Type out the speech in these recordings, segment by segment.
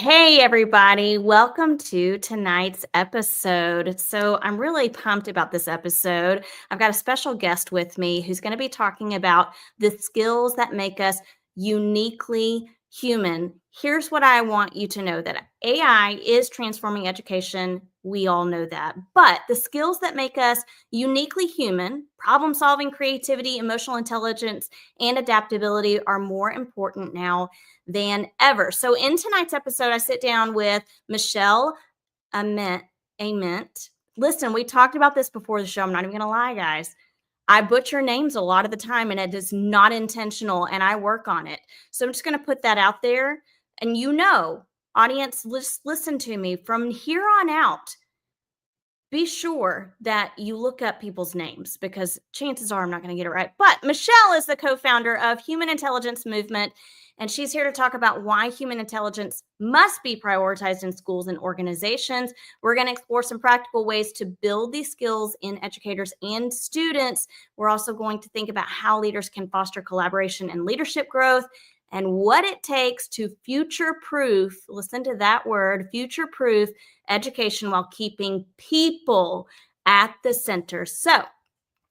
Hey, everybody. Welcome to tonight's episode. So, I'm really pumped about this episode. I've got a special guest with me who's going to be talking about the skills that make us uniquely human. Here's what I want you to know that AI is transforming education. We all know that. But the skills that make us uniquely human, problem solving, creativity, emotional intelligence, and adaptability are more important now than ever. So in tonight's episode, I sit down with Michelle Ament. Ament. Listen, we talked about this before the show. I'm not even going to lie, guys. I butcher names a lot of the time, and it is not intentional, and I work on it. So I'm just going to put that out there. And audience, listen to me. From here on out, be sure that you look up people's names because chances are I'm not going to get it right. But Michelle is the co-founder of Human Intelligence Movement, and she's here to talk about why human intelligence must be prioritized in schools and organizations. We're going to explore some practical ways to build these skills in educators and students. We're also going to think about how leaders can foster collaboration and leadership growth, and what it takes to future-proof, listen to that word, future-proof education while keeping people at the center. So,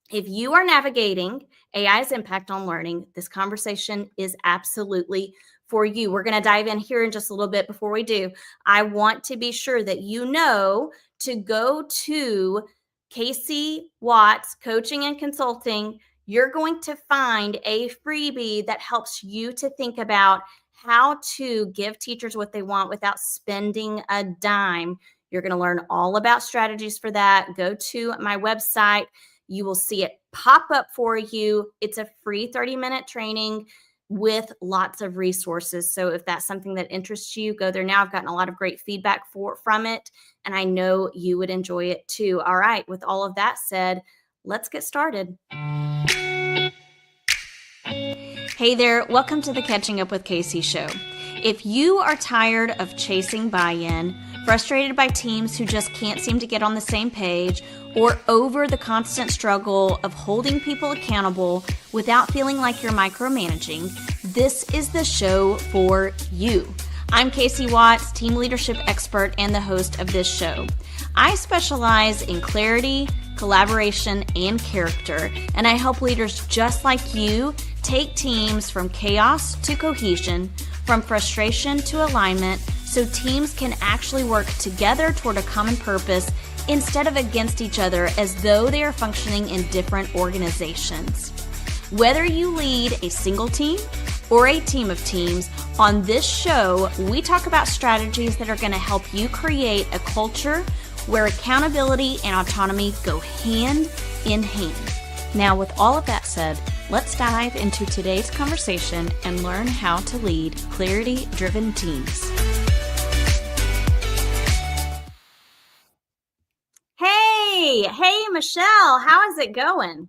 if you are navigating AI's impact on learning, this conversation is absolutely for you. We're going to dive in here in just a little bit. Before we do, I want to be sure that you know to go to Casey Watts Coaching and Consulting. You're going to find a freebie that helps you to think about how to give teachers what they want without spending a dime. You're going to learn all about strategies for that. Go to my website. You will see it pop up for you. It's a free 30-minute training with lots of resources. So if that's something that interests you, go there now. I've gotten a lot of great feedback from it, and I know you would enjoy it too. All right, with all of that said, let's get started. Hey there, welcome to the Catching Up with Casey show. If you are tired of chasing buy-in, frustrated by teams who just can't seem to get on the same page, or over the constant struggle of holding people accountable without feeling like you're micromanaging, this is the show for you. I'm Casey Watts, team leadership expert and the host of this show. I specialize in clarity, collaboration, and character, and I help leaders just like you take teams from chaos to cohesion, from frustration to alignment, so teams can actually work together toward a common purpose instead of against each other as though they are functioning in different organizations. Whether you lead a single team or a team of teams, on this show, we talk about strategies that are going to help you create a culture where accountability and autonomy go hand in hand. Now, with all of that said, let's dive into today's conversation and learn how to lead clarity-driven teams. Hey, Michelle, how is it going?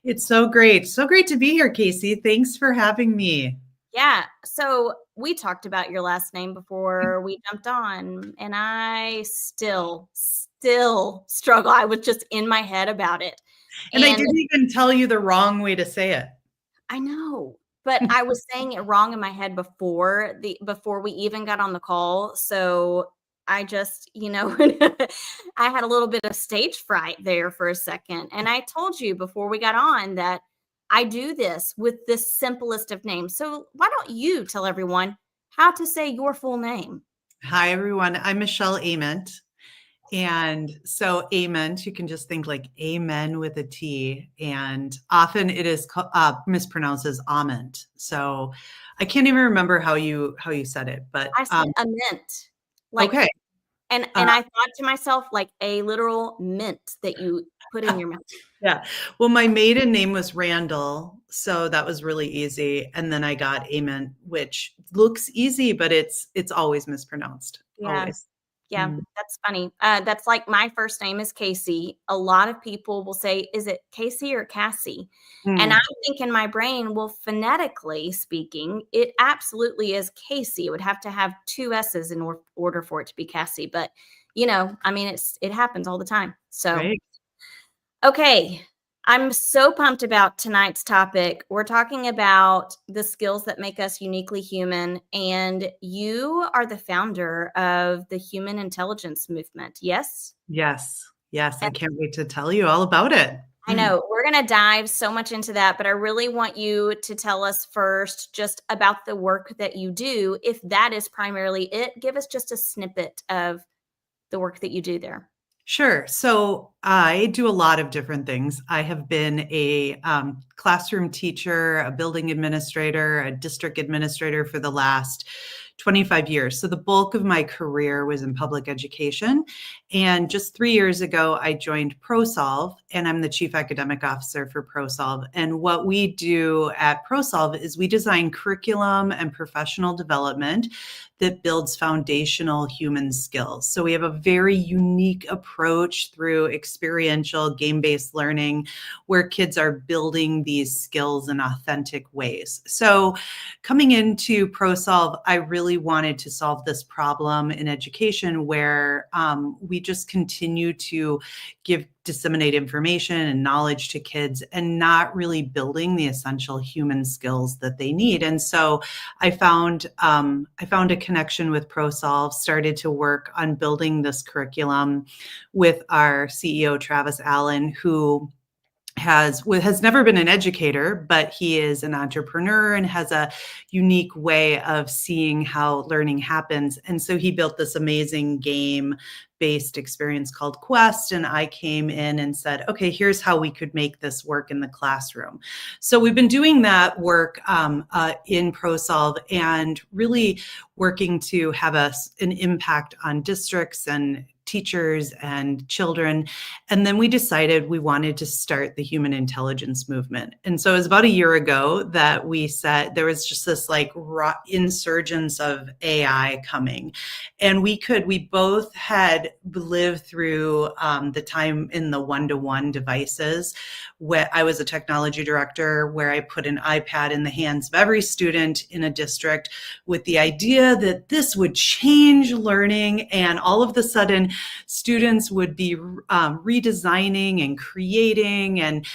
It's so great. So great to be here, Casey. Thanks for having me. Yeah. So we talked about your last name before we jumped on, and I still struggle. I was just in my head about it. And I didn't even tell you the wrong way to say it. I know, but I was saying it wrong in my head before we even got on the call. So I just, I had a little bit of stage fright there for a second. And I told you before we got on that I do this with the simplest of names. So why don't you tell everyone how to say your full name? Hi, everyone. I'm Michelle Ament. And so Ament, you can just think like amen with a T. And often it is mispronounced as Ament. So I can't even remember how you said it, but I said ament. Okay. And I thought to myself, like a literal mint that you put in your mouth. Yeah. Well, my maiden name was Randall, so that was really easy. And then I got Ament, which looks easy, but it's always mispronounced. Yeah. Always. Yeah, that's funny. That's like my first name is Casey. A lot of people will say, is it Casey or Cassie? And I think in my brain, well, phonetically speaking, it absolutely is Casey. It would have to have two S's in order for it to be Cassie. But, it happens all the time. So, Right. Okay, I'm so pumped about tonight's topic. We're talking about the skills that make us uniquely human, and you are the founder of the Human Intelligence Movement. Yes? Yes. Yes. I can't wait to tell you all about it. I know we're going to dive so much into that, but I really want you to tell us first just about the work that you do. If that is primarily it, give us just a snippet of the work that you do there. Sure. So I do a lot of different things. I have been a classroom teacher, a building administrator, a district administrator for the last 25 years. So the bulk of my career was in public education. And just 3 years ago, I joined ProSolve, and I'm the chief academic officer for ProSolve. And what we do at ProSolve is we design curriculum and professional development that builds foundational human skills. So we have a very unique approach through experiential game-based learning where kids are building these skills in authentic ways. So coming into ProSolve, I really wanted to solve this problem in education where we just continue to disseminate information and knowledge to kids and not really building the essential human skills that they need. And so I found a connection with ProSolve, started to work on building this curriculum with our CEO, Travis Allen, who has never been an educator, but he is an entrepreneur and has a unique way of seeing how learning happens. And so he built this amazing game-based experience called Quest, and I came in and said, okay, here's how we could make this work in the classroom. So we've been doing that work in ProSolve and really working to have an impact on districts and teachers and children. And then we decided we wanted to start the human intelligence movement. And so it was about a year ago that we said there was just this like insurgence of AI coming. And we both had lived through the time in the one-to-one devices. Where I was a technology director where I put an iPad in the hands of every student in a district with the idea that this would change learning, and all of a sudden students would be redesigning and creating, and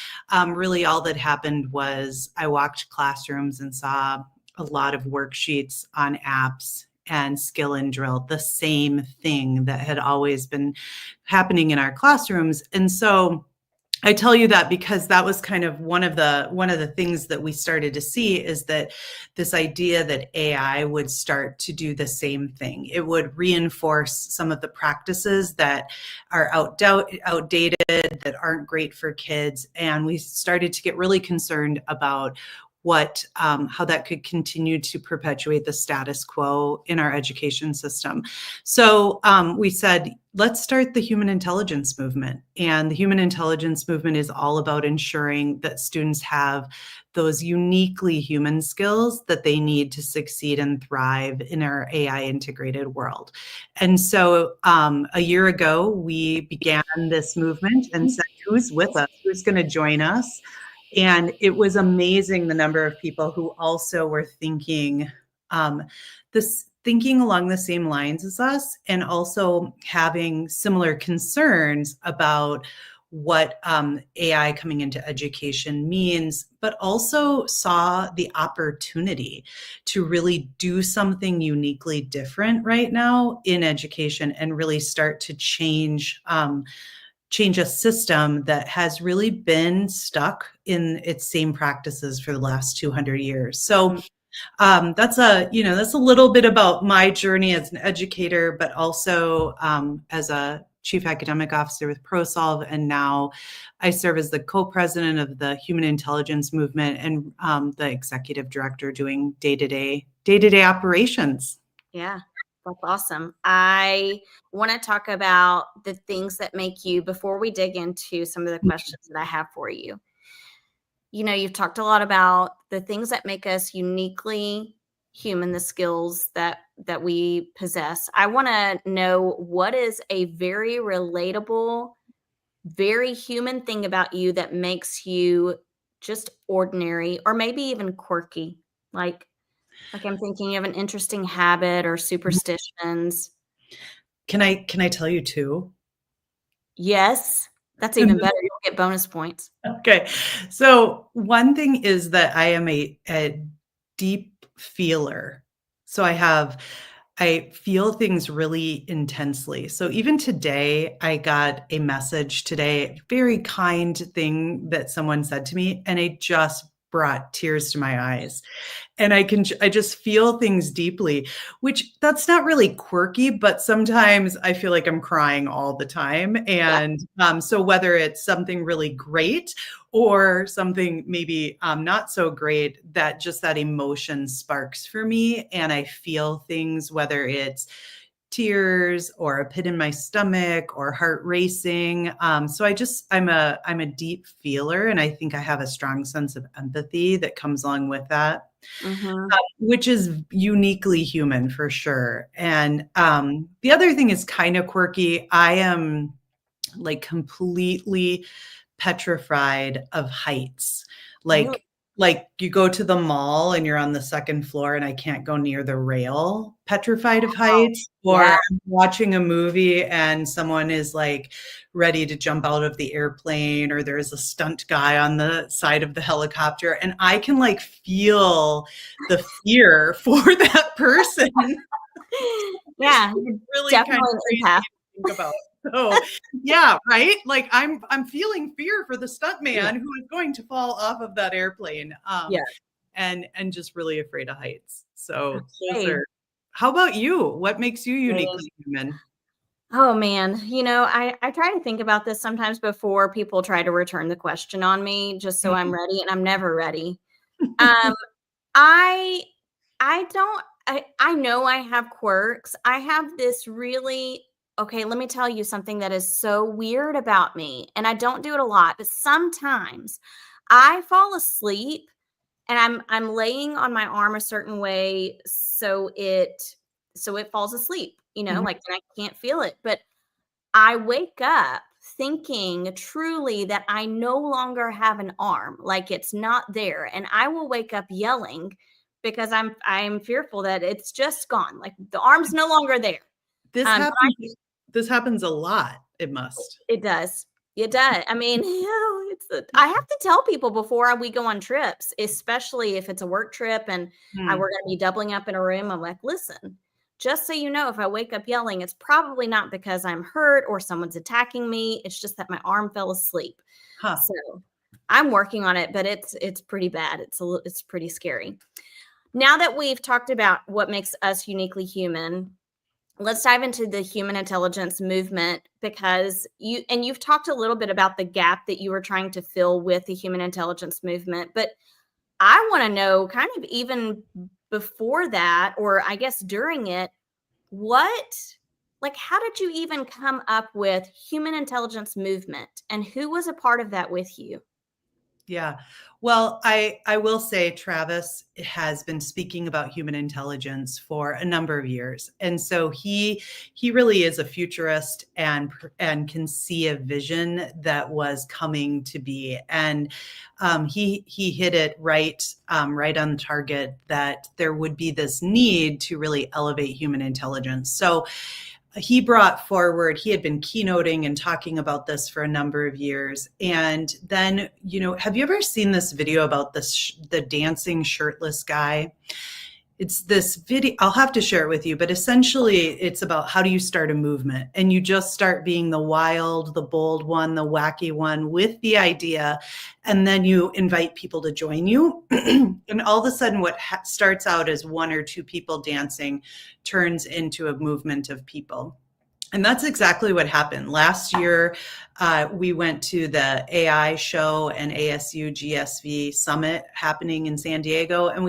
really all that happened was I walked classrooms and saw a lot of worksheets on apps and skill and drill, the same thing that had always been happening in our classrooms. And so I tell you that because that was kind of one of the things that we started to see, is that this idea that AI would start to do the same thing. It would reinforce some of the practices that are outdated, that aren't great for kids. And we started to get really concerned about how that could continue to perpetuate the status quo in our education system. So we said, let's start the human intelligence movement. And the human intelligence movement is all about ensuring that students have those uniquely human skills that they need to succeed and thrive in our AI integrated world. And so a year ago, we began this movement and said, who's with us? Who's going to join us? And it was amazing the number of people who also were thinking thinking along the same lines as us, and also having similar concerns about what AI coming into education means, but also saw the opportunity to really do something uniquely different right now in education and really start to change a system that has really been stuck in its same practices for the last 200 years. So that's a little bit about my journey as an educator, but also as a chief academic officer with ProSolve. And now I serve as the co-president of the Human Intelligence Movement and the executive director doing day-to-day operations. Yeah, that's awesome. I want to talk about the things that make you, before we dig into some of the questions that I have for you. You know, you've talked a lot about the things that make us uniquely human, the skills that we possess. I want to know, what is a very relatable, very human thing about you that makes you just ordinary or maybe even quirky? Like I'm thinking you have an interesting habit or superstitions. Can I tell you too? Yes. That's even better. You'll get bonus points. Okay. So one thing is that I am a deep feeler. So I feel things really intensely. So even today, I got a message today, very kind thing that someone said to me, and it just brought tears to my eyes. And I just feel things deeply, which that's not really quirky, but sometimes I feel like I'm crying all the time. Yeah. And so whether it's something really great or something maybe not so great, that just that emotion sparks for me, and I feel things, whether it's tears or a pit in my stomach or heart racing. So I'm a deep feeler, and I think I have a strong sense of empathy that comes along with that, Mhm. which is uniquely human for sure. And the other thing is kind of quirky. I am like completely petrified of heights. Really? Like you go to the mall and you're on the second floor and I can't go near the rail, petrified of Oh, heights, yeah. or I'm watching a movie and someone is like ready to jump out of the airplane, or there's a stunt guy on the side of the helicopter and I can like feel the fear for that person. It's Yeah, you're really kind definitely of an crazy empath. to think about. So, yeah, right? Like I'm feeling fear for the Yeah, stuntman who is going to fall off of that airplane. yeah. And just really afraid of heights. So those Okay. are how about you? What makes you Okay. uniquely human? Oh, man. I try to think about this sometimes before people try to return the question on me just so I'm ready, and I'm never ready. Um, I I don't I know I have quirks. I have this really okay, let me tell you something that is so weird about me, and I don't do it a lot, but sometimes I fall asleep and I'm laying on my arm a certain way so it falls asleep, Mhm. like, and I can't feel it, but I wake up thinking truly that I no longer have an arm, like it's not there, and I will wake up yelling because I'm fearful that it's just gone, like the arm's no longer there. This But I happens this happens a lot, it must. it does. It does. I mean, I have to tell people before we go on trips, especially if it's a work trip and we're Mm. gonna be doubling up in a room. I'm like, listen, just so you know, if I wake up yelling, it's probably not because I'm hurt or someone's attacking me. It's just that my arm fell asleep. Huh. So I'm working on it, but it's pretty bad. It's pretty scary. Now that we've talked about what makes us uniquely human, let's dive into the human intelligence movement because you've talked a little bit about the gap that you were trying to fill with the human intelligence movement, but I want to know kind of even before that, or I guess during it, what like how did you even come up with human intelligence movement and who was a part of that with you? Yeah. Well, I will say Travis has been speaking about human intelligence for a number of years. And so he really is a futurist and can see a vision that was coming to be. And he hit it right on target that there would be this need to really elevate human intelligence. So he brought forward, he had been keynoting and talking about this for a number of years. And then, have you ever seen this video about the dancing shirtless guy? It's this video, I'll have to share it with you, but essentially it's about how do you start a movement, and you just start being the wild, the bold one, the wacky one with the idea, and then you invite people to join you. And all of a sudden what starts out as one or two people dancing turns into a movement of people. And that's exactly what happened. Last year, we went to the AI show and ASU GSV summit happening in San Diego. And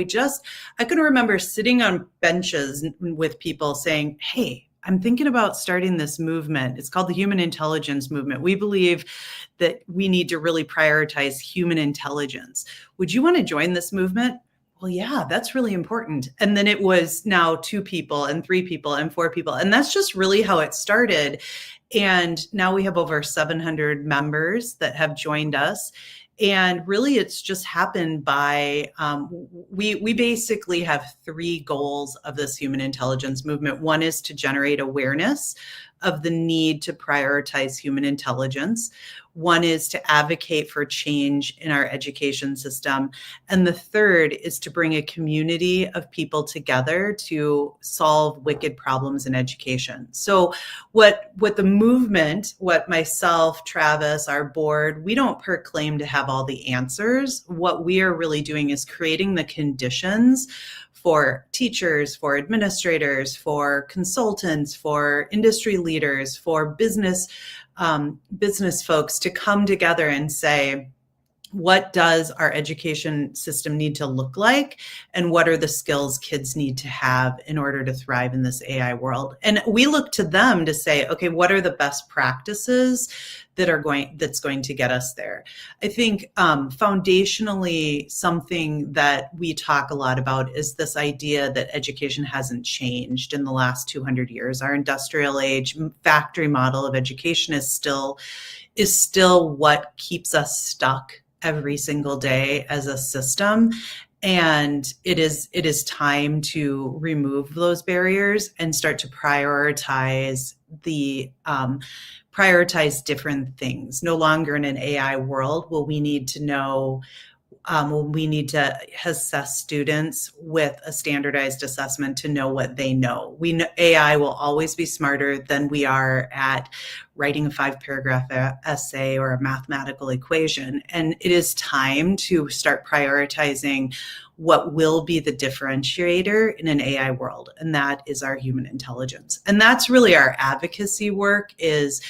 I can remember sitting on benches with people saying, hey, I'm thinking about starting this movement. It's called the Human Intelligence Movement. We believe that we need to really prioritize human intelligence. Would you want to join this movement? Well, yeah, that's really important. And then it was now two people and three people and four people. And that's just really how it started. And now we have over 700 members that have joined us. And really, it's just happened by we basically have three goals of this human intelligence movement. One is to generate awareness of the need to prioritize human intelligence. One is to advocate for change in our education system. And the third is to bring a community of people together to solve wicked problems in education. So what the movement, what myself, Travis, our board, we don't proclaim to have all the answers. What we are really doing is creating the conditions for teachers, for administrators, for consultants, for industry leaders, for business folks to come together and say, what does our education system need to look like? And what are the skills kids need to have in order to thrive in this AI world? And we look to them to say, okay, what are the best practices that's going to get us there? I think foundationally, something that we talk a lot about is this idea that education hasn't changed in the last 200 years. Our industrial age factory model of education is still what keeps us stuck every single day as a system. And it is time to remove those barriers and start to prioritize different things. No longer in an AI world will we need to know we need to assess students with a standardized assessment to know what they know. We know AI will always be smarter than we are at writing a 5-paragraph essay or a mathematical equation. And it is time to start prioritizing what will be the differentiator in an AI world. And that is our human intelligence. And that's really our advocacy work is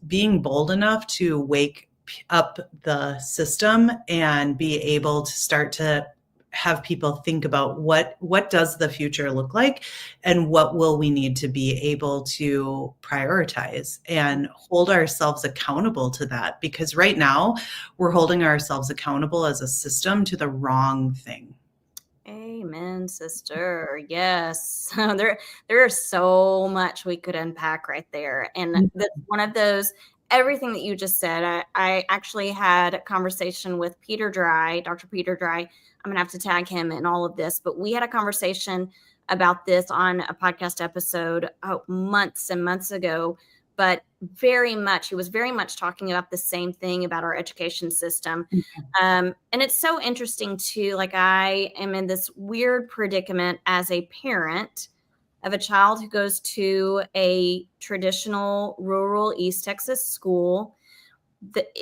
being bold enough to wake up the system and be able to start to have people think about what does the future look like and what will we need to be able to prioritize and hold ourselves accountable to that, because right now we're holding ourselves accountable as a system to the wrong thing. Amen, sister. Yes. There is so much we could unpack right there. And that's one of those, everything that you just said. I actually had a conversation with Peter Dry, Dr. Peter Dry. I'm going to have to tag him in all of this, but we had a conversation about this on a podcast episode months and months ago. But he was very much talking about the same thing about our education system. And it's so interesting too. Like, I am in this weird predicament as a parent of a child who goes to a traditional rural East Texas school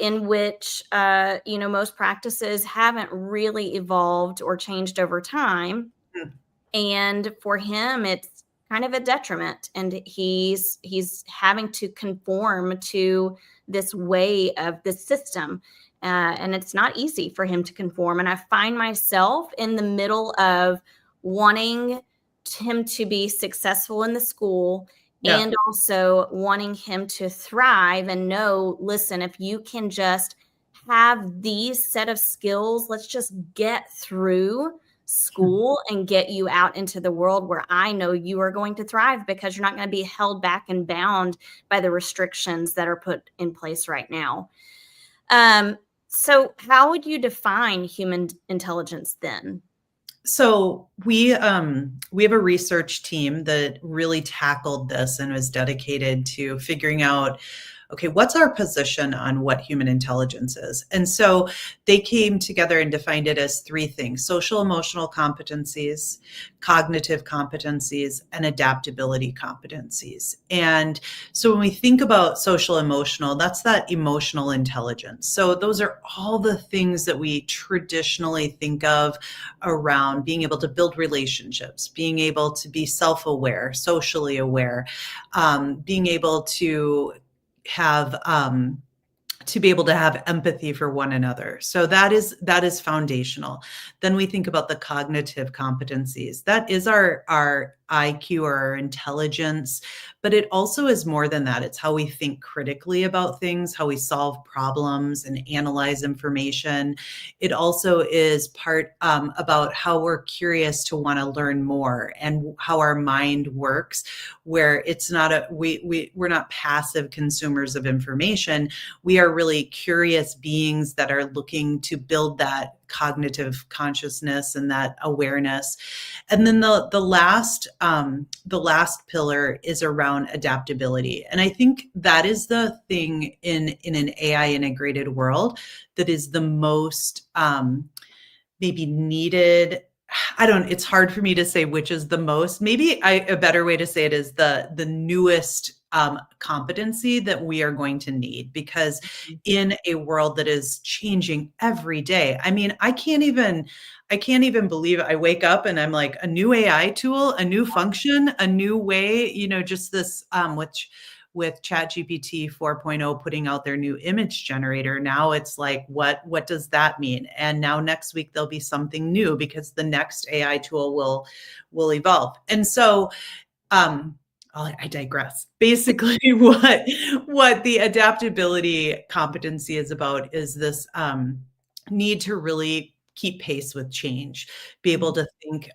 in which, most practices haven't really evolved or changed over time. Mm. And for him, it's kind of a detriment. And he's having to conform to this way of the system. And it's not easy for him to conform. And I find myself in the middle of wanting him to be successful in the school, and also wanting him to thrive and know, listen, if you can just have these set of skills, let's just get through school and get you out into the world where I know you are going to thrive, because you're not going to be held back and bound by the restrictions that are put in place right now. So how would you define human intelligence then? So we have a research team that really tackled this and was dedicated to figuring out, okay, what's our position on what human intelligence is? And so they came together and defined it as 3 things: social emotional competencies, cognitive competencies, and adaptability competencies. And so when we think about social emotional, that's that emotional intelligence. So those are all the things that we traditionally think of around being able to build relationships, being able to be self-aware, socially aware, being able to have empathy for one another. So that is foundational. Then we think about the cognitive competencies. That is our IQ or our intelligence, but it also is more than that. It's how we think critically about things, how we solve problems and analyze information. It also is part about how we're curious to want to learn more, and how our mind works, where it's not we're not passive consumers of information. We are really curious beings that are looking to build that cognitive consciousness and that awareness. And then the last pillar is around adaptability. And I think that is the thing in an AI integrated world that is the most maybe needed. It's hard for me to say which is the most. Maybe a better way to say it is the newest competency that we are going to need, because in a world that is changing every day, I mean, I can't even believe I wake up and I'm like, a new AI tool, a new function, a new way, just this, which with ChatGPT 4.0 putting out their new image generator. Now it's like, what does that mean? And now next week there'll be something new because the next AI tool will evolve. And so I digress. Basically, what the adaptability competency is about is this need to really keep pace with change, be able to think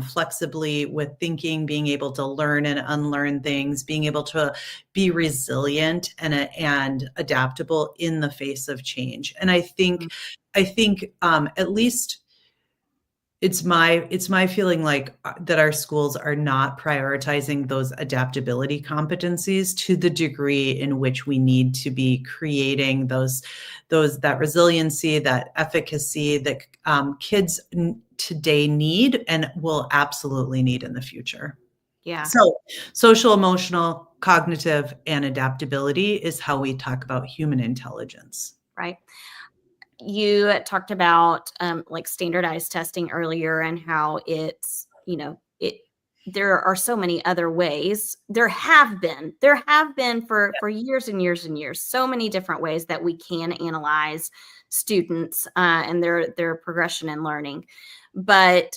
flexibly with thinking, being able to learn and unlearn things, being able to be resilient and adaptable in the face of change. And I think at least it's my feeling like that our schools are not prioritizing those adaptability competencies to the degree in which we need to be creating that resiliency, that efficacy that kids today need and will absolutely need in the future. Yeah. So social, emotional, cognitive, and adaptability is how we talk about human intelligence. Right. You talked about like standardized testing earlier and how it's, there are so many other ways. There have been for years and years and years, so many different ways that we can analyze students and their progression in learning. But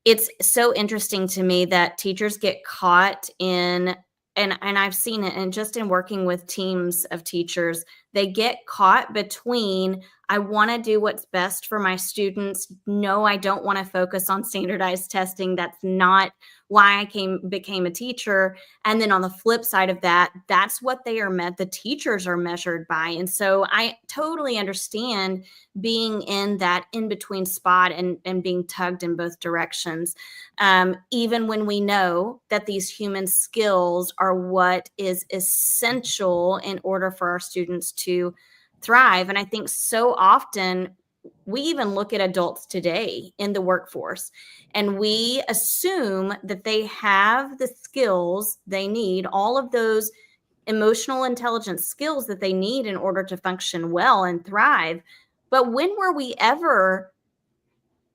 it's so interesting to me that teachers get caught in, and I've seen it, and just in working with teams of teachers, they get caught between, I want to do what's best for my students. No, I don't want to focus on standardized testing. That's not why I became a teacher. And then on the flip side of that, that's what the teachers are measured by. And so I totally understand being in that in-between spot and being tugged in both directions. Even when we know that these human skills are what is essential in order for our students to thrive. And I think so often we even look at adults today in the workforce and we assume that they have the skills they need, all of those emotional intelligence skills that they need in order to function well and thrive. But when were we ever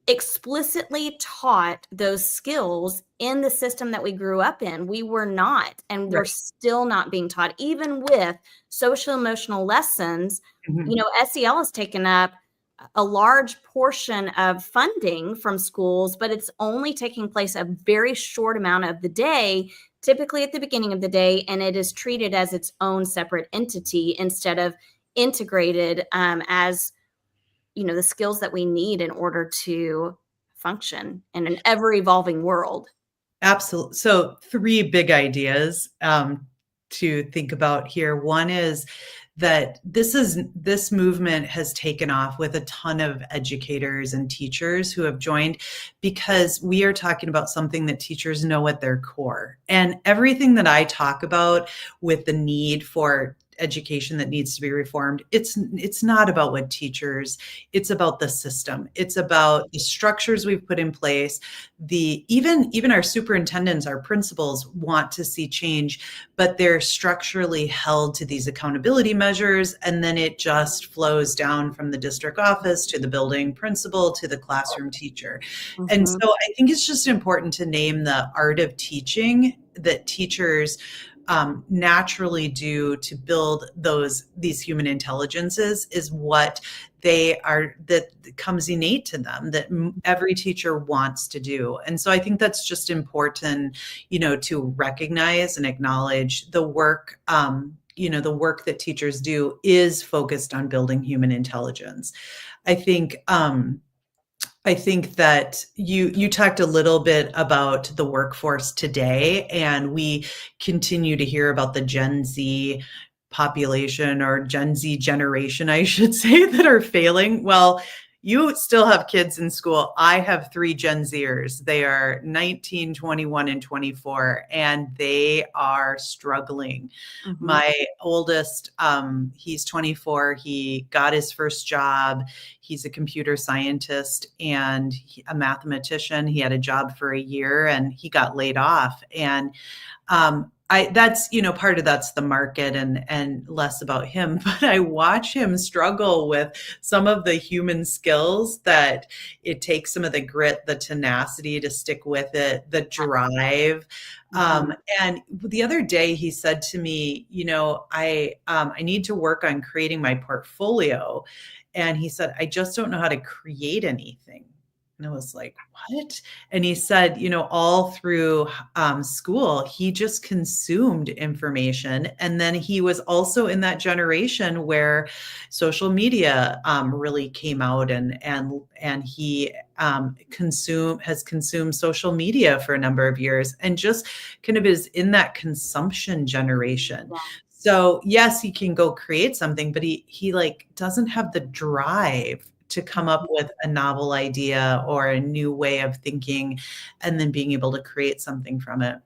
explicitly taught those skills in the system that we grew up in? We were not, and they're still not being taught, even with social emotional lessons. Mm-hmm. SEL has taken up a large portion of funding from schools, but it's only taking place a very short amount of the day, typically at the beginning of the day, and it is treated as its own separate entity instead of integrated as the skills that we need in order to function in an ever evolving world. Absolutely. So 3 big ideas to think about here. One is that this movement has taken off with a ton of educators and teachers who have joined, because we are talking about something that teachers know at their core. And everything that I talk about with the need for education that needs to be reformed, it's not about what teachers, it's about the system. It's about the structures we've put in place. Even our superintendents, our principals want to see change, but they're structurally held to these accountability measures, and then it just flows down from the district office to the building principal to the classroom teacher. Mm-hmm. And so I think it's just important to name the art of teaching that teachers naturally do to build these human intelligences is what they are, that comes innate to them, that every teacher wants to do. And so I think that's just important, to recognize and acknowledge the work, the work that teachers do is focused on building human intelligence. I think that you talked a little bit about the workforce today, and we continue to hear about the Gen Z population, or Gen Z generation, I should say, that are failing. Well, You still have kids in school. I have three Gen Zers. They are 19, 21, and 24, and they are struggling. Mhm. My oldest, he's 24. He got his first job. He's a computer scientist and a mathematician. He had a job for a year and he got laid off. And that's, part of that's the market and less about him, but I watch him struggle with some of the human skills that it takes, some of the grit, the tenacity to stick with it, the drive. Mhm. And the other day he said to me, I need to work on creating my portfolio. And he said, I just don't know how to create anything. And I was like, what? And he said, all through school, he just consumed information. And then he was also in that generation where social media really came out, and he has consumed social media for a number of years, and just kind of is in that consumption generation. Yeah. So yes, he can go create something, but he like doesn't have the drive to come up Mhm. with a novel idea or a new way of thinking and then being able to create something from it.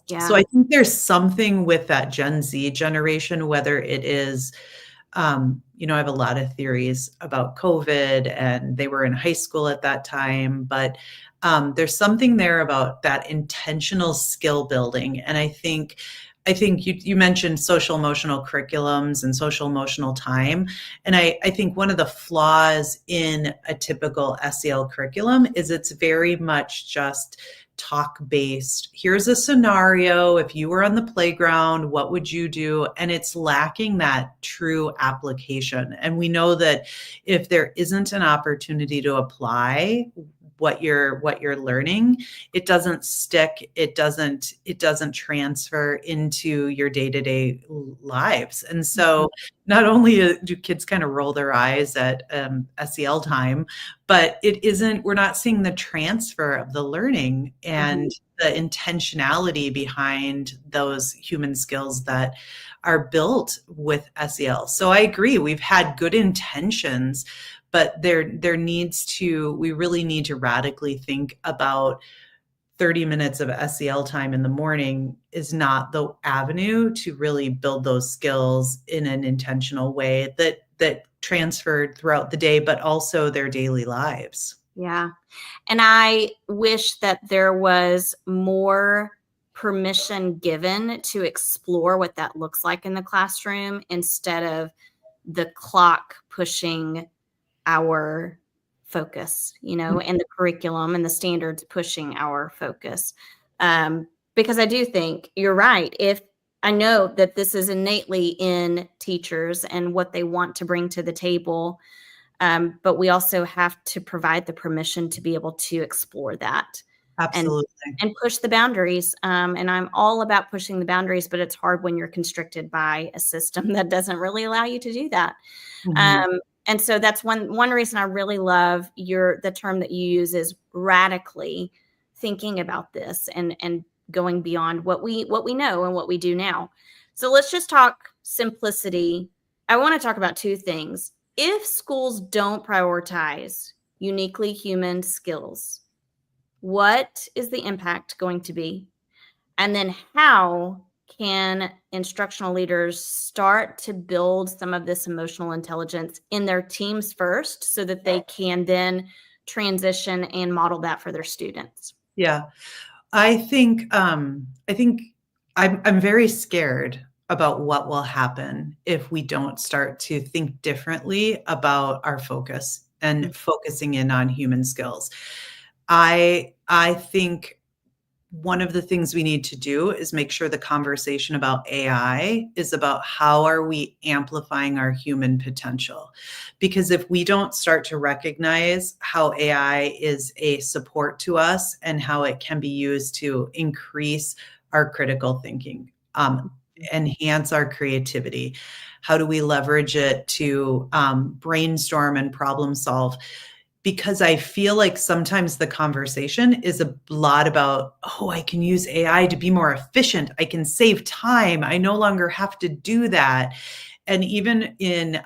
So Yeah. I think there's something with that Gen Z generation, whether it is, I have a lot of theories about COVID and they were in high school at that time, but there's something there about that intentional skill building. And I think you mentioned social emotional curriculums and social emotional time. And I think one of the flaws in a typical SEL curriculum is it's very much just talk based. Here's a scenario. If you were on the playground, what would you do? And it's lacking that true application. And we know that if there isn't an opportunity to apply what you're learning, it doesn't stick, it doesn't transfer into your day-to-day lives. And Mhm. so not only do kids kind of roll their eyes at SEL time, but we're not seeing the transfer of the learning and Mhm. the intentionality behind those human skills that are built with SEL. So I agree, we've had good intentions, but we really need to radically think about 30 minutes of SEL time in the morning is not the avenue to really build those skills in an intentional way that transferred throughout the day, but also their daily lives. Yeah. And I wish that there was more permission given to explore what that looks like in the classroom instead of the clock pushing our focus, and the curriculum and the standards pushing our focus. Because I do think you're right. If I know that this is innately in teachers and what they want to bring to the table, but we also have to provide the permission to be able to explore that and Absolutely. and push the boundaries. And I'm all about pushing the boundaries, but it's hard when you're constricted by a system that doesn't really allow you to do that. Mhm. And so that's one reason I really love the term that you use is radically thinking about this and going beyond what we know and what we do now. So let's just talk simplicity. I want to talk about two things. If schools don't prioritize uniquely human skills, what is the impact going to be? And then how can instructional leaders start to build some of this emotional intelligence in their teams first so that they can then transition and model that for their students? Yeah. I think I'm very scared about what will happen if we don't start to think differently about our focus Mm. and focusing in on human skills. I think one of the things we need to do is make sure the conversation about AI is about how are we amplifying our human potential? Because if we don't start to recognize how AI is a support to us and how it can be used to increase our critical thinking, enhance our creativity, how do we leverage it to brainstorm and problem solve? Because I feel like sometimes the conversation is a lot about, oh, I can use AI to be more efficient. I can save time. I no longer have to do that. And even in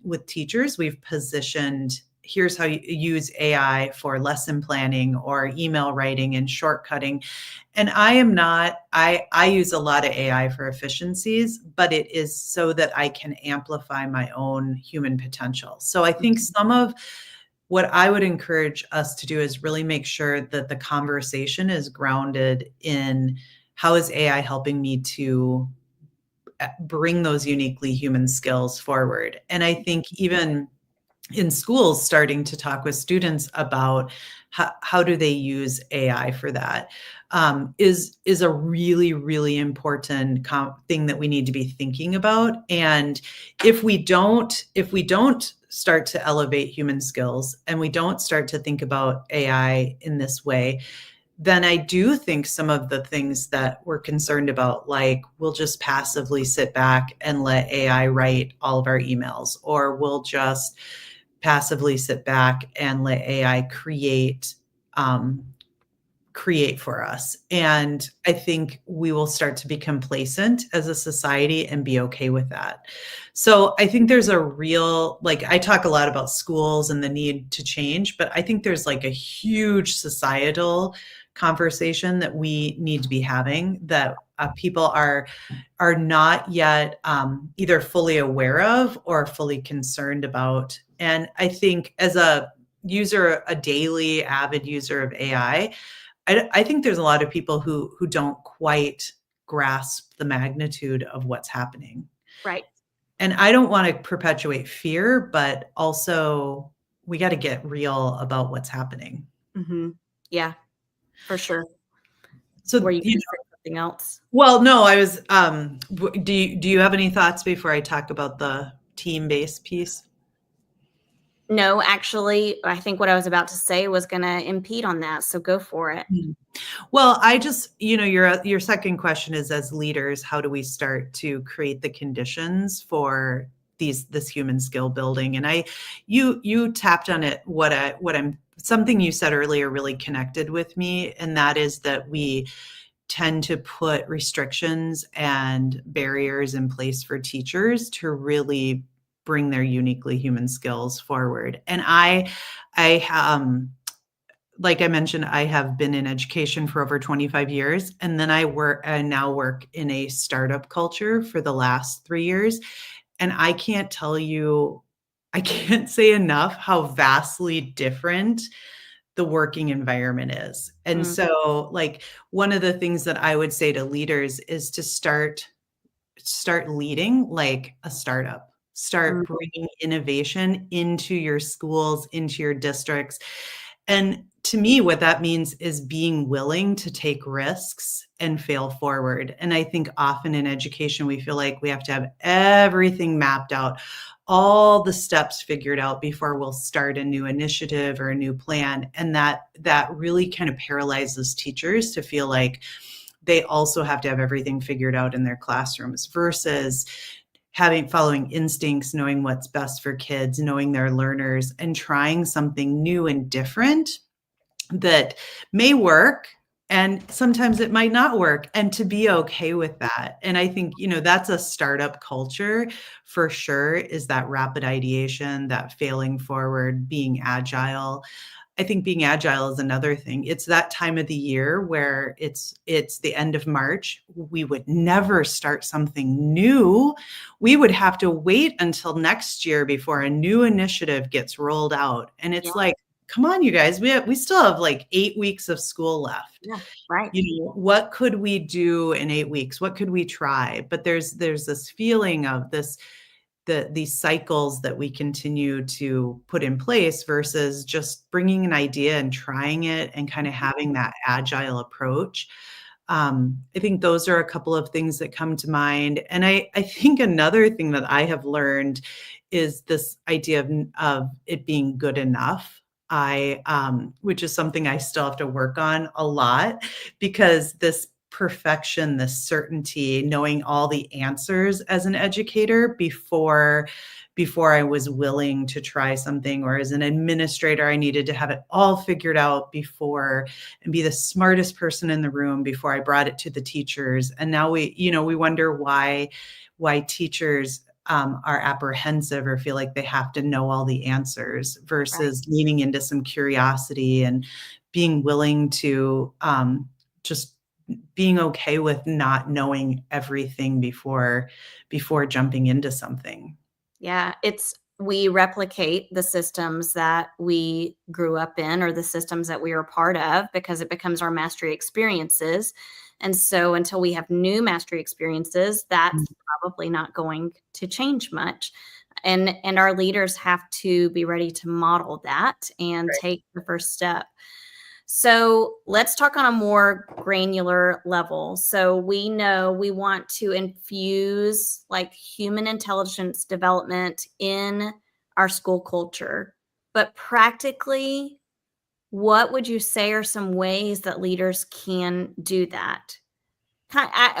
with teachers, we've positioned here's how you use AI for lesson planning or email writing and shortcutting. And I am not, I use a lot of AI for efficiencies, but it is so that I can amplify my own human potential. So I think some of what I would encourage us to do is really make sure that the conversation is grounded in how is AI helping me to bring those uniquely human skills forward. And I think even in schools, starting to talk with students about how do they use AI for that, is a really, really important thing that we need to be thinking about. And if we don't start to elevate human skills and we don't start to think about AI in this way, then I do think some of the things that we're concerned about, like we'll just passively sit back and let AI write all of our emails, or we'll just passively sit back and let AI um, create for us. And I think we will start to be complacent as a society and be okay with that. So I think there's a real, like, I talk a lot about schools and the need to change, but I think there's like a huge societal conversation that we need to be having, that people are not yet either fully aware of or fully concerned about. And I think as a user, a daily avid user of AI, I think there's a lot of people who don't quite grasp the magnitude of what's happening. Right. And I don't want to perpetuate fear, but also we got to get real about what's happening. Yeah, for sure. So, Were you going to say something else? well, no, I was, do you have any thoughts before I talk about the team-based piece? No, actually, I think what I was about to say was going to impede on that. So go for it. Well, I just, your second question is, as leaders, how do we start to create the conditions for this human skill building? And you tapped on it. Something you said earlier really connected with me, and that is that we tend to put restrictions and barriers in place for teachers to really bring their uniquely human skills forward. And like I mentioned, I have been in education for over 25 years, and then I now work in a startup culture for the last 3 years. And I can't say enough how vastly different the working environment is. And Mm, so, like, one of the things that I would say to leaders is to start leading like a startup. mm, Start bringing innovation into your schools, into your districts. And to me, what that means is being willing to take risks and fail forward. And I think often in education, we feel like we have to have everything mapped out, all the steps figured out before we'll start a new initiative or a new plan. And that really kind of paralyzes teachers to feel like they also have to have everything figured out in their classrooms, versus following instincts, knowing what's best for kids, knowing their learners, and trying something new and different that may work, and sometimes it might not work, and to be okay with that. And I think, that's a startup culture for sure, is that rapid ideation, that failing forward, being agile. I think being agile is another thing. It's that time of the year where it's the end of March. We would never start something new. We would have to wait until next year before a new initiative gets rolled out. And yeah, it's like, come on, you guys, we still have like 8 weeks of school left. yeah, right. What could we do in 8 weeks? What could we try? But there's this feeling of these cycles that we continue to put in place, versus just bringing an idea and trying it and kind of having that agile approach. I think those are a couple of things that come to mind. And I think another thing that I have learned is this idea of it being good enough. Which is something I still have to work on a lot, because this perfection, this certainty, knowing all the answers as an educator before I was willing to try something, or as an administrator, I needed to have it all figured out before, and be the smartest person in the room before I brought it to the teachers. And now we wonder why teachers are apprehensive or feel like they have to know all the answers Right. versus leaning into some curiosity and being willing to just being okay with not knowing everything before jumping into something. Yeah, we replicate the systems that we grew up in or the systems that we are part of because it becomes our mastery experiences. And so until we have new mastery experiences, that's probably not going to change much. And our leaders have to be ready to model that and Right. take the first step. So let's talk on a more granular level. So we know we want to infuse like human intelligence development in our school culture. But practically, what would you say are some ways that leaders can do that?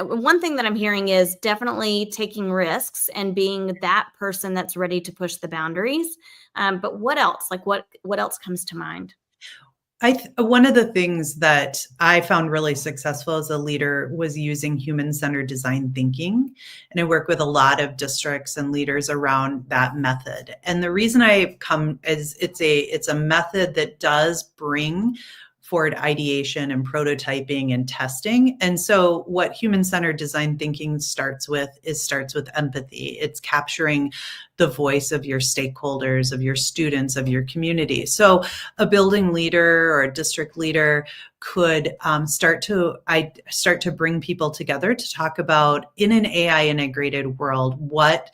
One thing that I'm hearing is definitely taking risks and being that person that's ready to push the boundaries. But what else? Like what else comes to mind? One of the things that I found really successful as a leader was using human-centered design thinking, and I work with a lot of districts and leaders around that method. And the reason I come is it's a method that does bring forward ideation and prototyping and testing. And so what human-centered design thinking starts with empathy. It's capturing the voice of your stakeholders, of your students, of your community. So a building leader or a district leader could start to bring people together to talk about, in an AI integrated world, what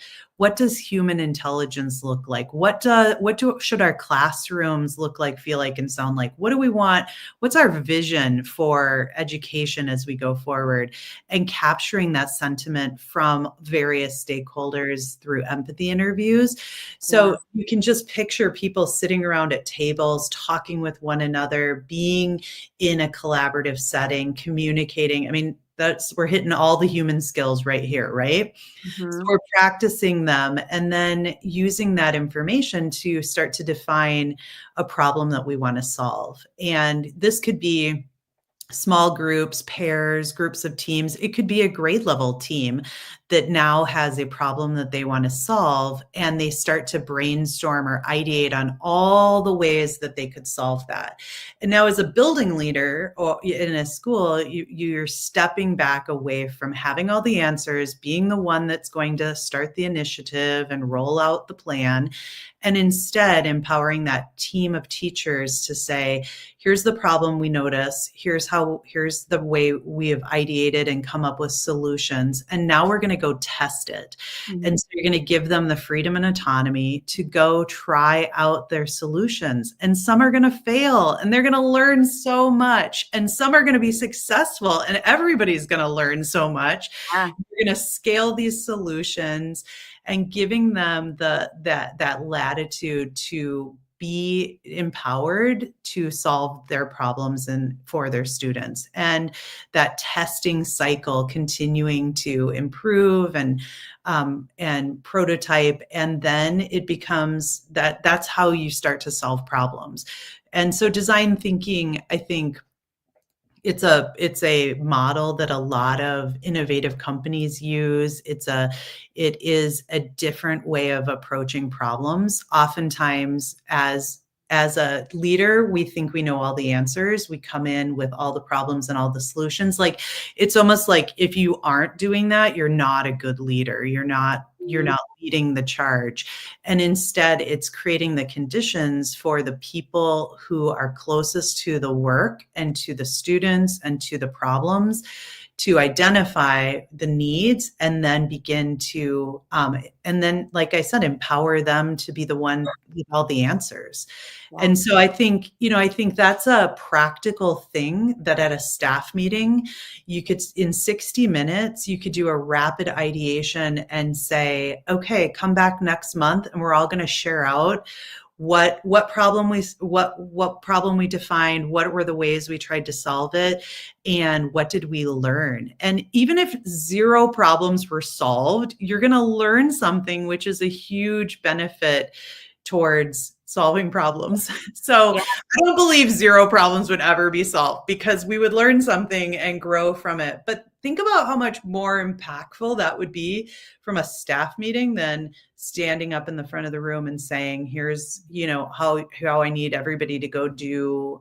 does human intelligence look like? Should our classrooms look like, feel like, and sound like? What do we want? What's our vision for education as we go forward? And capturing that sentiment from various stakeholders through empathy interviews. Yeah. So you can just picture people sitting around at tables, talking with one another, being in a collaborative setting, communicating. I mean, we're hitting all the human skills right here, right? So Mhm. we're practicing them and then using that information to start to define a problem that we want to solve. And this could be small groups, pairs, groups of teams. It could be a grade level team that now has a problem that they want to solve, and they start to brainstorm or ideate on all the ways that they could solve that. And now, as a building leader or in a school, you're stepping back away from having all the answers, being the one that's going to start the initiative and roll out the plan, and instead empowering that team of teachers to say, here's the problem we notice, here's the way we have ideated and come up with solutions, and now we're going to go test it. Mhm. And so you're going to give them the freedom and autonomy to go try out their solutions, and some are going to fail and they're going to learn so much, and some are going to be successful and everybody's going to learn so much. Yeah. You're going to scale these solutions and giving them that latitude to be empowered to solve their problems and for their students, and that testing cycle continuing to improve and prototype, and then it becomes that's how you start to solve problems. And so design thinking, I think, it's a model that a lot of innovative companies use. It is a different way of approaching problems. Oftentimes, as a leader, we think we know all the answers. We come in with all the problems and all the solutions. Like, it's almost like if you aren't doing that, you're not a good leader. You're Mhm. not leading the charge. And instead, it's creating the conditions for the people who are closest to the work and to the students and to the problems to identify the needs, and then begin to and then, like I said, empower them to be the one with all the answers. Yeah. And so I think that's a practical thing that at a staff meeting, you could, in 60 minutes, you could do a rapid ideation and say, okay, come back next month and we're all going to share out what problem we defined, what were the ways we tried to solve it, and what did we learn. And even if zero problems were solved, you're going to learn something, which is a huge benefit towards solving problems. So Yeah. I don't believe zero problems would ever be solved, because we would learn something and grow from it. But think about how much more impactful that would be from a staff meeting than standing up in the front of the room and saying, here's, how I need everybody to go do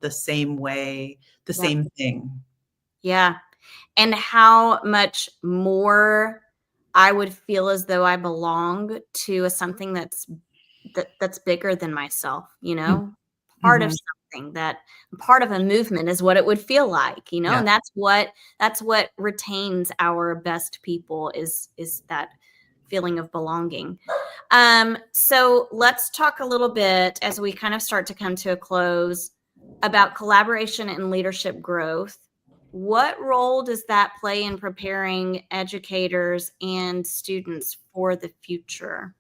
the same way, the Yep. same thing. Yeah. And how much more I would feel as though I belong to a something that's bigger than myself, part of Mm-hmm. something that part of a movement is what it would feel like, Yeah. and that's what retains our best people is that feeling of belonging. So let's talk a little bit as we kind of start to come to a close about collaboration and leadership growth. What role does that play in preparing educators and students for the future?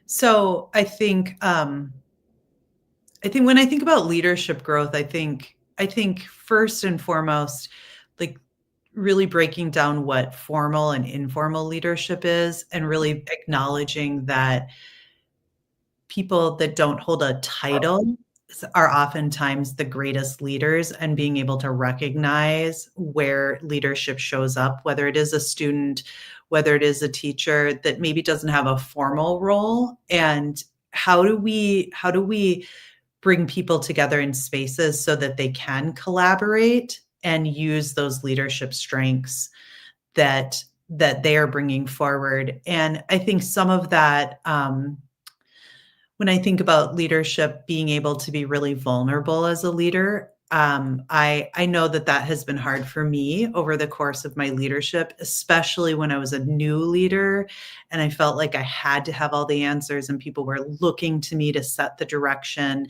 So I think when I think about leadership growth, I think first and foremost, like really breaking down what formal and informal leadership is and really acknowledging that people that don't hold a title are oftentimes the greatest leaders, and being able to recognize where leadership shows up, whether it is a student, whether it is a teacher that maybe doesn't have a formal role, and how do we bring people together in spaces so that they can collaborate and use those leadership strengths that they are bringing forward. And I think some of that, when I think about leadership, being able to be really vulnerable as a leader, I know that that has been hard for me over the course of my leadership, especially when I was a new leader and I felt like I had to have all the answers and people were looking to me to set the direction.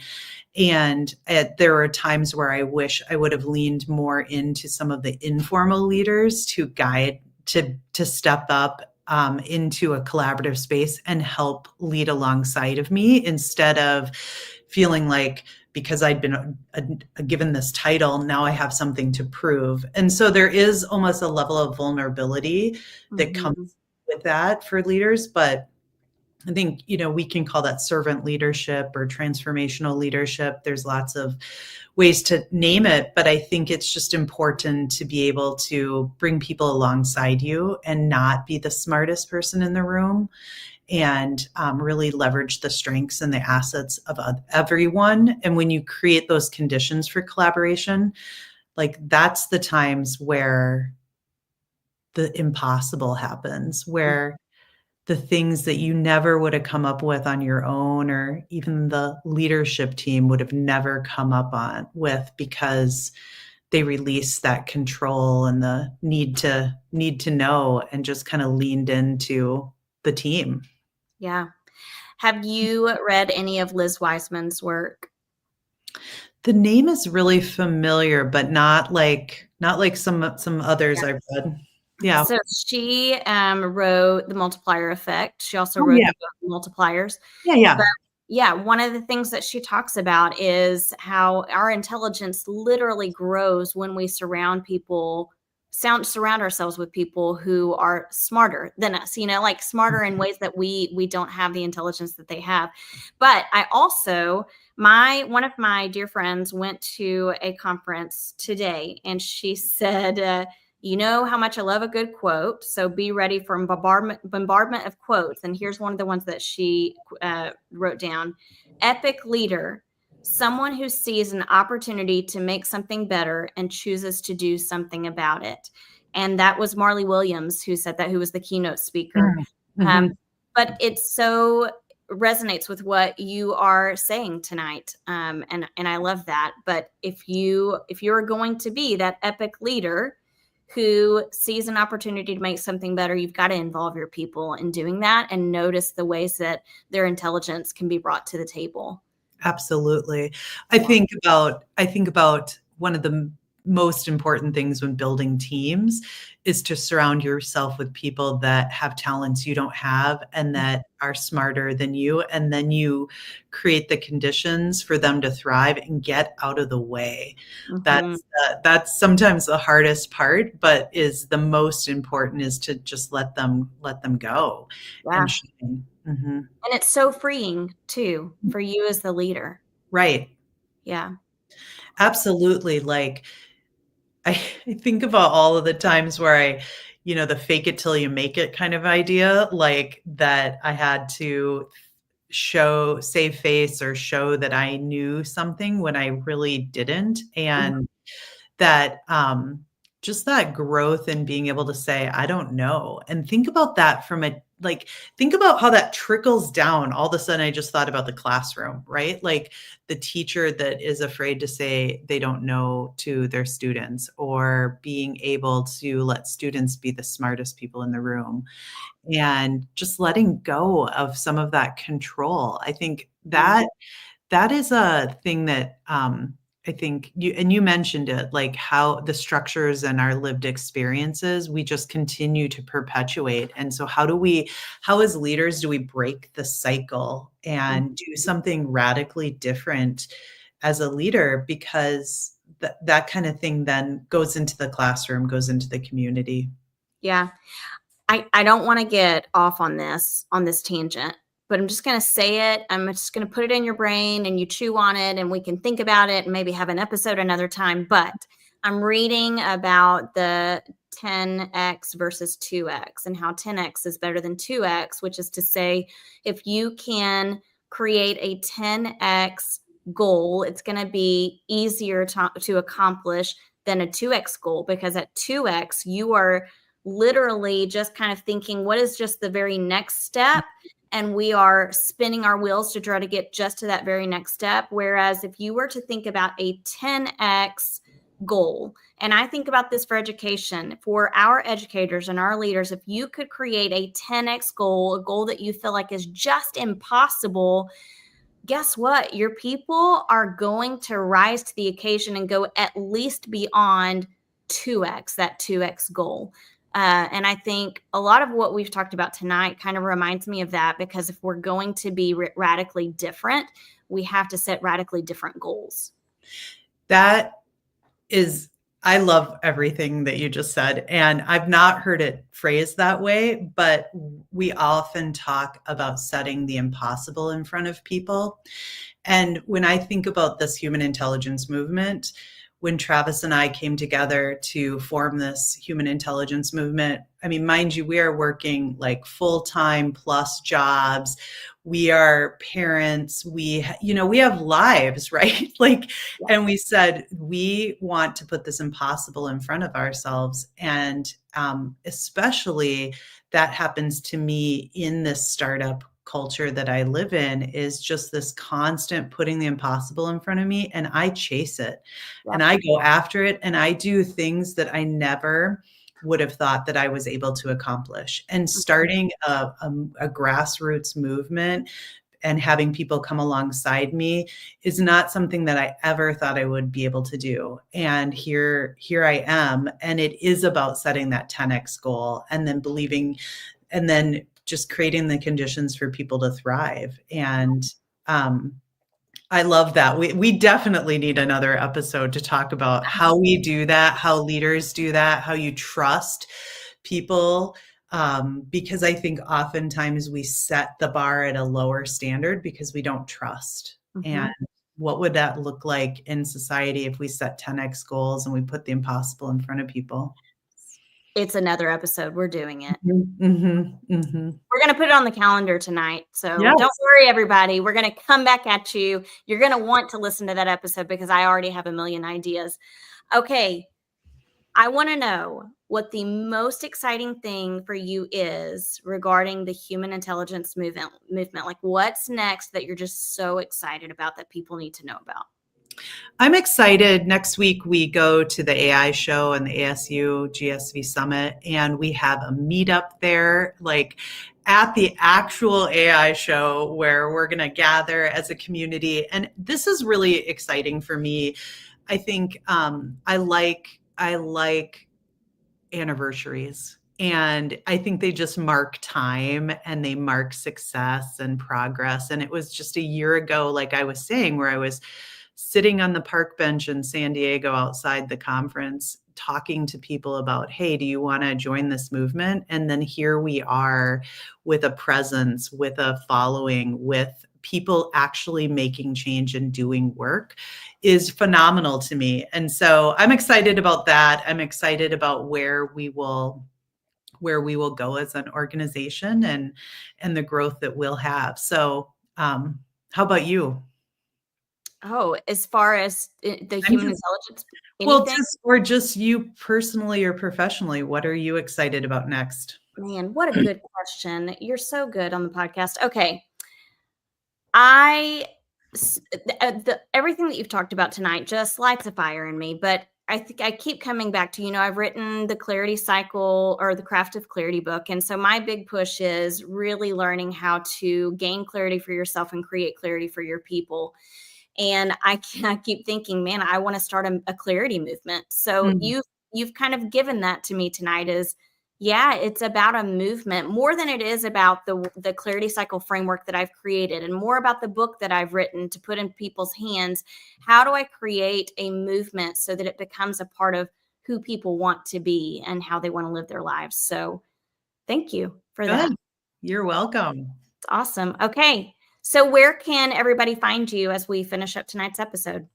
And there were times where I wish I would have leaned more into some of the informal leaders to guide, to step up into a collaborative space and help lead alongside of me, instead of feeling like because I'd been given this title, now I have something to prove. And so there is almost a level of vulnerability that comes Mhm. with that for leaders. But I think, we can call that servant leadership or transformational leadership. There's lots of ways to name it, but I think it's just important to be able to bring people alongside you and not be the smartest person in the room, and really leverage the strengths and the assets of everyone. And when you create those conditions for collaboration, like that's the times where the impossible happens, where the things that you never would have come up with on your own, or even the leadership team would have never come up on with, because they released that control and the need to know and just kind of leaned into the team. Yeah. Have you read any of Liz Wiseman's work? The name is really familiar, but not like some others Yeah. I've read. Yeah. So she wrote The Multiplier Effect. She also Oh wrote yeah. the book Multipliers. Yeah, But yeah. yeah, one of the things that she talks about is how our intelligence literally grows when we surround ourselves with people who are smarter than us, like smarter in ways that we don't have the intelligence that they have. But I also my one of my dear friends went to a conference today, and she said, you know how much I love a good quote. So be ready for bombardment of quotes. And here's one of the ones that she wrote down. Epic leader, someone who sees an opportunity to make something better and chooses to do something about it. And that was Marley Williams who said that, who was the keynote speaker. Um, Mm-hmm. but it so resonates with what you are saying tonight, and I love that. But if you're going to be that epic leader who sees an opportunity to make something better, you've got to involve your people in doing that and notice the ways that their intelligence can be brought to the table. Absolutely. Yeah. I think about one of the most important things when building teams is to surround yourself with people that have talents you don't have and that are smarter than you, and then you create the conditions for them to thrive and get out of the way. Mhm. That's sometimes the hardest part, but is the most important, is to just let them go and Yeah. shine. Hmm. And it's so freeing too for you as the leader. Right. Yeah. Absolutely. Like I think about all of the times where the fake it till you make it kind of idea, like that I had to save face or show that I knew something when I really didn't. Mhm. And that just that growth and being able to say, I don't know. And think about that think about how that trickles down. All of a sudden, I just thought about the classroom, right? Like the teacher that is afraid to say they don't know to their students, or being able to let students be the smartest people in the room, and just letting go of some of that control. I think Yeah. that is a thing that, I think you mentioned it, like how the structures and our lived experiences, we just continue to perpetuate. And so how as leaders do we break the cycle Mhm. and do something radically different as a leader? Because that kind of thing then goes into the classroom, goes into the community. Yeah. I don't want to get off on this tangent, but I'm just going to say it. I'm just going to put it in your brain and you chew on it and we can think about it and maybe have an episode another time. But I'm reading about the 10x versus 2x and how 10x is better than 2x, which is to say, if you can create a 10x goal, it's going to be easier to accomplish than a 2x goal, because at 2x, you are literally just kind of thinking, what is just the very next step? And we are spinning our wheels to try to get just to that very next step. Whereas if you were to think about a 10x goal, and I think about this for education, for our educators and our leaders, if you could create a 10x goal, a goal that you feel like is just impossible, guess what? Your people are going to rise to the occasion and go at least beyond 2x, that 2x goal. And I think a lot of what we've talked about tonight kind of reminds me of that, because if we're going to be radically different, we have to set radically different goals. That is I love everything that you just said, and I've not heard it phrased that way, but we often talk about setting the impossible in front of people. And when I think about this human intelligence movement, when Travis and I came together to form this human intelligence movement, I mean, mind you, we are working like full-time plus jobs. We are parents. We have lives, right? Like, Yeah. and we said, we want to put this impossible in front of ourselves. And especially that happens to me in this startup culture that I live in, is just this constant putting the impossible in front of me, and I chase it and Yep. I go after it, and I do things that I never would have thought that I was able to accomplish. And starting a grassroots movement and having people come alongside me is not something that I ever thought I would be able to do. And here I am, and it is about setting that 10x goal, and then believing, and then just creating the conditions for people to thrive. And I love that. We definitely need another episode to talk about how we do that, how leaders do that, how you trust people. Because I think oftentimes we set the bar at a lower standard because we don't trust. Mm-hmm. And what would that look like in society if we set 10x goals and we put the impossible in front of people? It's another episode. We're doing it. Mhm, mhm, mhm. We're going to put it on the calendar tonight. So don't Yes. worry, everybody. We're going to come back at you. You're going to want to listen to that episode because I already have a million ideas. Okay. I want to know what the most exciting thing for you is regarding the human intelligence movement. Like, what's next that you're just so excited about that people need to know about? I'm excited. Next week, we go to the AI show and the ASU GSV Summit, and we have a meetup there, like at the actual AI show, where we're going to gather as a community. And this is really exciting for me. I think I like anniversaries. And I think they just mark time and they mark success and progress. And it was just a year ago, like I was saying, where I was sitting on the park bench in San Diego outside the conference, talking to people about, hey, do you want to join this movement? And then here we are with a presence, with a following, with people actually making change and doing work. is phenomenal to me. And so I'm excited about that. I'm excited about where we will go as an organization and the growth that we'll have. So how about you? Oh, as far as the I'm human just intelligence, Well, anything? just you personally or professionally, what are you excited about next? Man, what a good question. You're so good on the podcast. Okay. I everything that you've talked about tonight just lights a fire in me, but I think I keep coming back to, I've written the Clarity Cycle or the Craft of Clarity book. And so my big push is really learning how to gain clarity for yourself and create clarity for your people. And I keep thinking, man, I want to start a clarity movement. So Mm. you've kind of given that to me tonight. Is yeah, it's about a movement more than it is about the clarity cycle framework that I've created, and more about the book that I've written to put in people's hands. How do I create a movement so that it becomes a part of who people want to be and how they want to live their lives? So thank you for that. Good. You're welcome. It's awesome. Okay. So where can everybody find you as we finish up tonight's episode?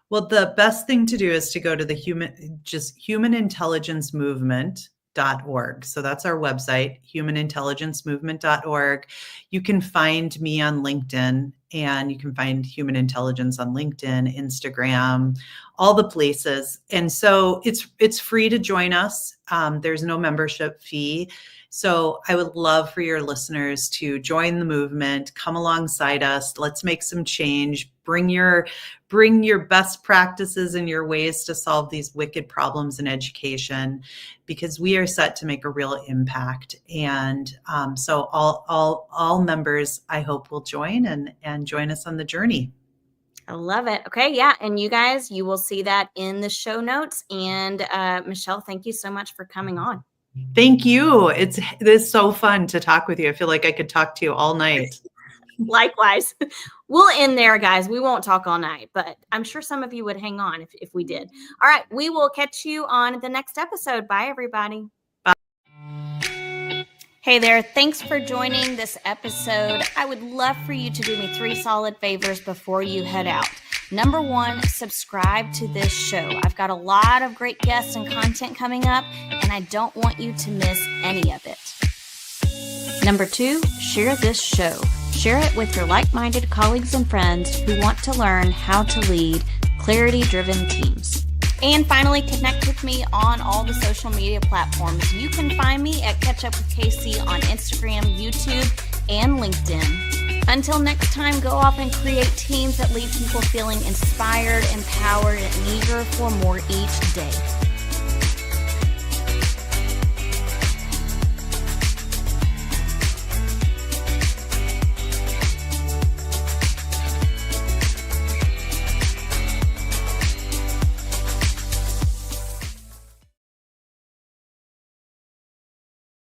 Well, the best thing to do is to go to the humanintelligencemovement.org. So that's our website, humanintelligencemovement.org. You can find me on LinkedIn, and you can find Human Intelligence on LinkedIn, Instagram, all the places. And so it's free to join us. There's no membership fee. So I would love for your listeners to join the movement, come alongside us. Let's make some change. Bring your best practices and your ways to solve these wicked problems in education, because we are set to make a real impact. And so all members, I hope, will join and join us on the journey. I love it. Okay. Yeah. And you guys, you will see that in the show notes. And Michelle, thank you so much for coming on. Thank you. It is so fun to talk with you. I feel like I could talk to you all night. Likewise. We'll end there, guys. We won't talk all night, but I'm sure some of you would hang on if we did. All right. We will catch you on the next episode. Bye, everybody. Bye. Hey there. Thanks for joining this episode. I would love for you to do me 3 solid favors before you head out. Number 1, subscribe to this show. I've got a lot of great guests and content coming up, and I don't want you to miss any of it. Number 2, share this show. Share it with your like-minded colleagues and friends who want to learn how to lead clarity-driven teams. And finally, connect with me on all the social media platforms. You can find me at Catch Up with KC on Instagram, YouTube, and LinkedIn. Until next time, go off and create teams that leave people feeling inspired, empowered, and eager for more each day.